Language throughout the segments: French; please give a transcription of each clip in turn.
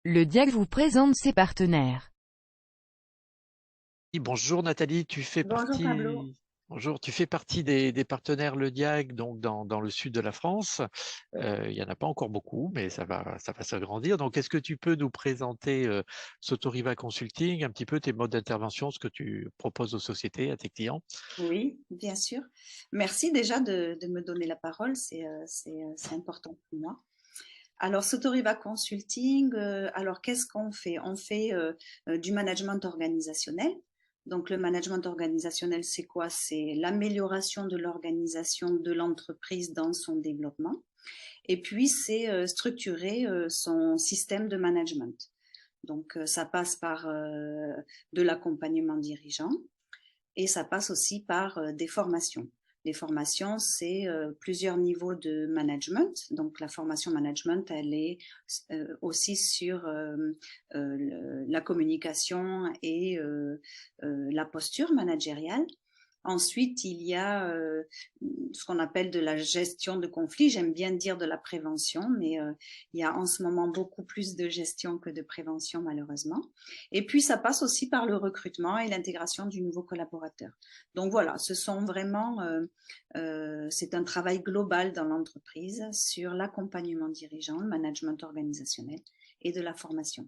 Le Diag vous présente ses partenaires. Oui, bonjour Nathalie, Bonjour Pablo. bonjour, tu fais partie des partenaires Le Diag, donc dans le sud de la France. Il n'y en a pas encore beaucoup, mais ça va s'agrandir. Donc, est-ce que tu peux nous présenter Sotoriva Consulting, un petit peu tes modes d'intervention, ce que tu proposes aux sociétés, à tes clients? Oui, bien sûr. Merci déjà de me donner la parole, c'est important pour moi. Alors, Sotoriva Consulting, alors qu'est-ce qu'on fait? On fait du management organisationnel. Donc, le management organisationnel, c'est quoi? C'est l'amélioration de l'organisation de l'entreprise dans son développement. Et puis, c'est structurer son système de management. Donc, ça passe par de l'accompagnement dirigeant. Et ça passe aussi par des formations. Les formations, c'est plusieurs niveaux de management. Donc, la formation management, elle est aussi sur la communication et la posture managériale. Ensuite, il y a ce qu'on appelle de la gestion de conflits. J'aime bien dire de la prévention, mais il y a en ce moment beaucoup plus de gestion que de prévention, malheureusement. Et puis, ça passe aussi par le recrutement et l'intégration du nouveau collaborateur. Donc voilà, ce sont vraiment, c'est un travail global dans l'entreprise sur l'accompagnement dirigeant, le management organisationnel et de la formation.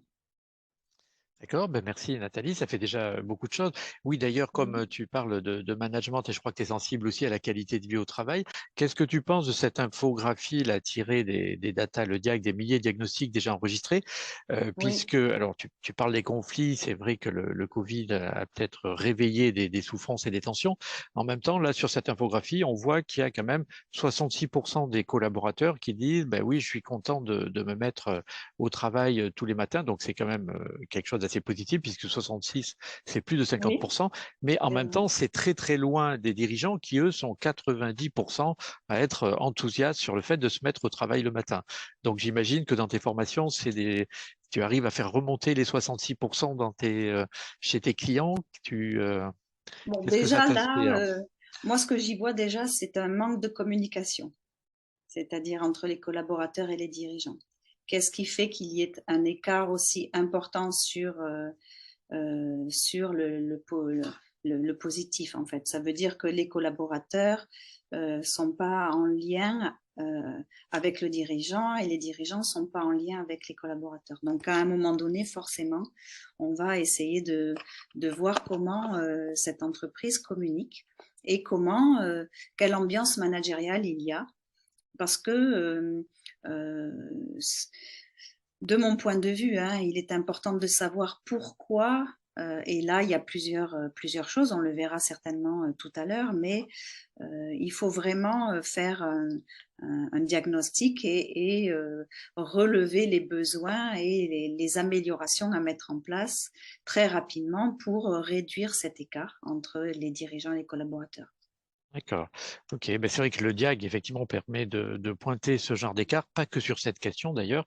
D'accord, ben merci Nathalie, ça fait déjà beaucoup de choses. Oui, d'ailleurs, comme Mhm. tu parles de management et je crois que tu es sensible aussi à la qualité de vie au travail, qu'est-ce que tu penses de cette infographie là, tirée des data, le diag, des milliers de diagnostics déjà enregistrés, Oui, puisque, alors tu parles des conflits, c'est vrai que le Covid a peut-être réveillé des souffrances et des tensions. En même temps, là, sur cette infographie, on voit qu'il y a quand même 66% des collaborateurs qui disent, ben oui, je suis content de me mettre au travail tous les matins, donc c'est quand même quelque chose d'assez positif puisque 66, c'est plus de oui, 50%, mais en c'est même vrai. temps, c'est très très loin des dirigeants qui, eux, sont 90% à être enthousiastes sur le fait de se mettre au travail le matin. Donc j'imagine que dans tes formations, tu arrives à faire remonter les 66% chez tes clients. Bon, Qu'est-ce que ça déjà là, t'inspire? moi, ce que j'y vois déjà, c'est un manque de communication, c'est-à-dire entre les collaborateurs et les dirigeants. Qu'est-ce qui fait qu'il y ait un écart aussi important sur le positif, en fait? Ça veut dire que les collaborateurs sont pas en lien avec le dirigeant et les dirigeants sont pas en lien avec les collaborateurs. Donc, à un moment donné, forcément, on va essayer de voir comment cette entreprise communique et comment, quelle ambiance managériale il y a parce que de mon point de vue, hein, il est important de savoir pourquoi. Et là, il y a plusieurs choses, on le verra certainement tout à l'heure, mais il faut vraiment faire un diagnostic et relever les besoins et les améliorations à mettre en place très rapidement pour réduire cet écart entre les dirigeants et les collaborateurs. D'accord. Ok. Ben, c'est vrai que le diag, effectivement, permet de pointer ce genre d'écart, pas que sur cette question d'ailleurs,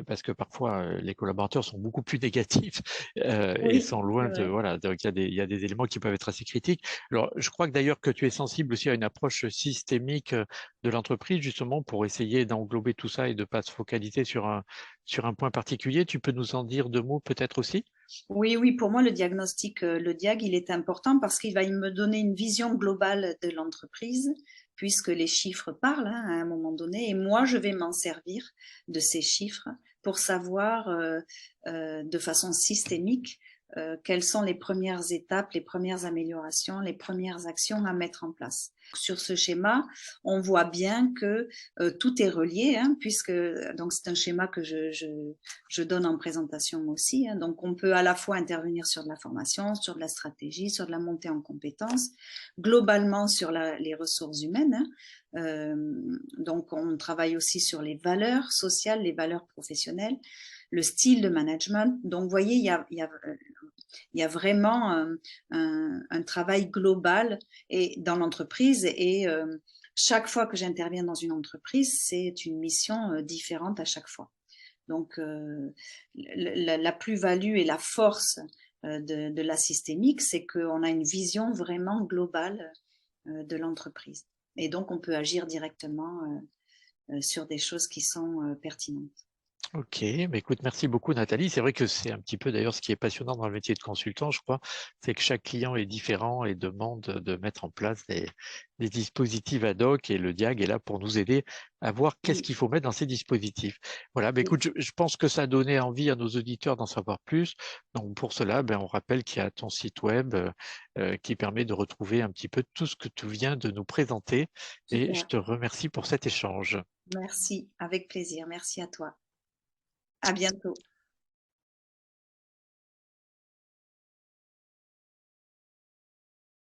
parce que parfois les collaborateurs sont beaucoup plus négatifs et Oui, sont c'est loin de, vrai. voilà. Donc il y a des éléments qui peuvent être assez critiques. Alors, je crois que d'ailleurs que tu es sensible aussi à une approche systémique de l'entreprise, justement, pour essayer d'englober tout ça et de pas se focaliser sur un point particulier. Tu peux nous en dire deux mots peut-être aussi? Oui, oui, pour moi, le diagnostic, le diag, il est important parce qu'il va me donner une vision globale de l'entreprise, puisque les chiffres parlent hein, à un moment donné, et moi, je vais m'en servir de ces chiffres pour savoir de façon systémique quelles sont les premières étapes, les premières améliorations, les premières actions à mettre en place. Sur ce schéma, on voit bien que tout est relié, hein, puisque donc c'est un schéma que je donne en présentation aussi. Hein. Donc, on peut à la fois intervenir sur de la formation, sur de la stratégie, sur de la montée en compétences, globalement sur les ressources humaines. Hein. Donc, on travaille aussi sur les valeurs sociales, les valeurs professionnelles, le style de management. Donc, vous voyez, il y a vraiment un travail global et, dans l'entreprise et chaque fois que j'interviens dans une entreprise, c'est une mission différente à chaque fois. Donc, la plus-value et la force de la systémique, c'est qu'on a une vision vraiment globale de l'entreprise. Et donc, on peut agir directement sur des choses qui sont pertinentes. Ok, mais écoute, merci beaucoup Nathalie. C'est vrai que c'est un petit peu d'ailleurs ce qui est passionnant dans le métier de consultant, je crois, c'est que chaque client est différent et demande de mettre en place des dispositifs ad hoc et le Diag est là pour nous aider à voir qu'est-ce Oui, qu'il faut mettre dans ces dispositifs. Voilà, ben oui, écoute, je pense que ça a donné envie à nos auditeurs d'en savoir plus. Donc pour cela, ben, on rappelle qu'il y a ton site web qui permet de retrouver un petit peu tout ce que tu viens de nous présenter et je super. te remercie pour cet échange. Merci, avec plaisir. Merci à toi. À bientôt.